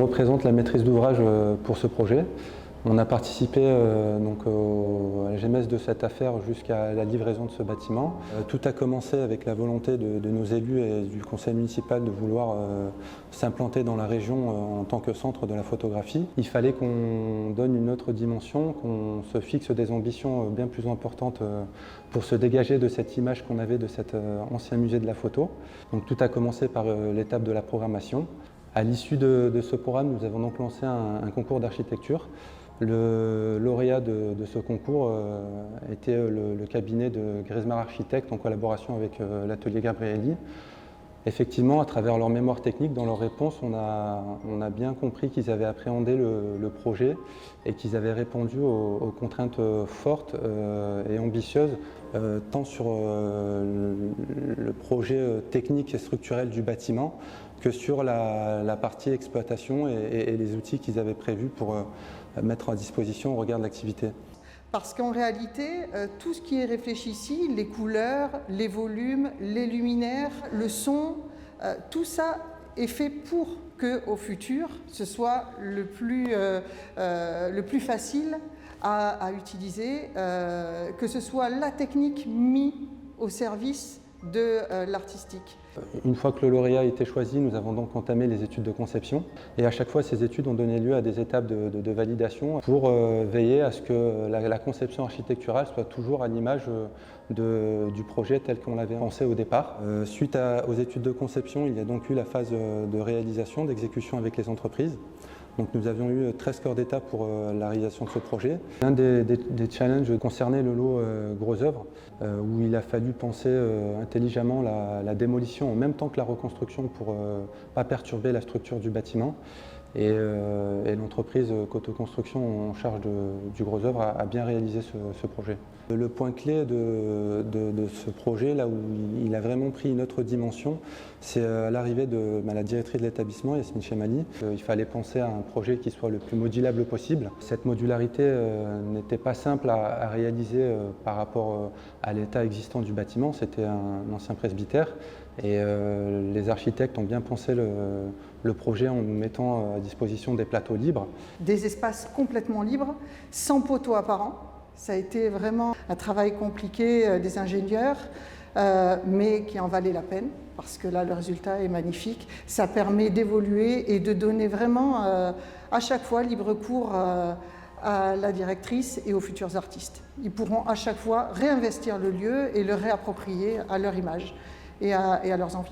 représente la maîtrise d'ouvrage pour ce projet. On a participé à la genèse de cette affaire jusqu'à la livraison de ce bâtiment. Tout a commencé avec la volonté de nos élus et du conseil municipal de vouloir s'implanter dans la région en tant que centre de la photographie. Il fallait qu'on donne une autre dimension, qu'on se fixe des ambitions bien plus importantes pour se dégager de cette image qu'on avait de cet ancien musée de la photo. Donc tout a commencé par l'étape de la programmation. À l'issue de ce programme, nous avons donc lancé un concours d'architecture. Le lauréat de ce concours était le cabinet de Grismar Architectes en collaboration avec l'atelier Gabrielli. Effectivement, à travers leur mémoire technique, dans leurs réponses, on a bien compris qu'ils avaient appréhendé le projet et qu'ils avaient répondu aux contraintes fortes et ambitieuses, tant sur le projet technique et structurel du bâtiment que sur la partie exploitation et les outils qu'ils avaient prévus pour mettre à disposition au regard de l'activité. Parce qu'en réalité, tout ce qui est réfléchi ici, les couleurs, les volumes, les luminaires, le son, tout ça est fait pour qu'au futur, ce soit le plus facile à utiliser, que ce soit la technique mise au service de l'artistique. Une fois que le lauréat a été choisi, nous avons donc entamé les études de conception et à chaque fois ces études ont donné lieu à des étapes de validation pour veiller à ce que la conception architecturale soit toujours à l'image du projet tel qu'on l'avait pensé au départ. Suite aux études de conception, il y a donc eu la phase de réalisation, d'exécution avec les entreprises. Donc nous avions eu 13 corps d'état pour la réalisation de ce projet. L'un des challenges concernait le lot gros œuvres, où il a fallu penser intelligemment la démolition en même temps que la reconstruction pour ne pas perturber la structure du bâtiment. Et l'entreprise Coteau Construction en charge du gros œuvre a bien réalisé ce projet. Le point clé de ce projet, là où il a vraiment pris une autre dimension, c'est à l'arrivée de la directrice de l'établissement, Yasmine Chemali. Il fallait penser à un projet qui soit le plus modulable possible. Cette modularité n'était pas simple à réaliser par rapport à l'état existant du bâtiment. C'était un ancien presbytère. Et les architectes ont bien pensé le projet en nous mettant à disposition des plateaux libres. Des espaces complètement libres, sans poteaux apparents. Ça a été vraiment un travail compliqué des ingénieurs, mais qui en valait la peine, parce que là, le résultat est magnifique. Ça permet d'évoluer et de donner vraiment à chaque fois libre cours à la directrice et aux futurs artistes. Ils pourront à chaque fois réinvestir le lieu et le réapproprier à leur image et à leurs envies.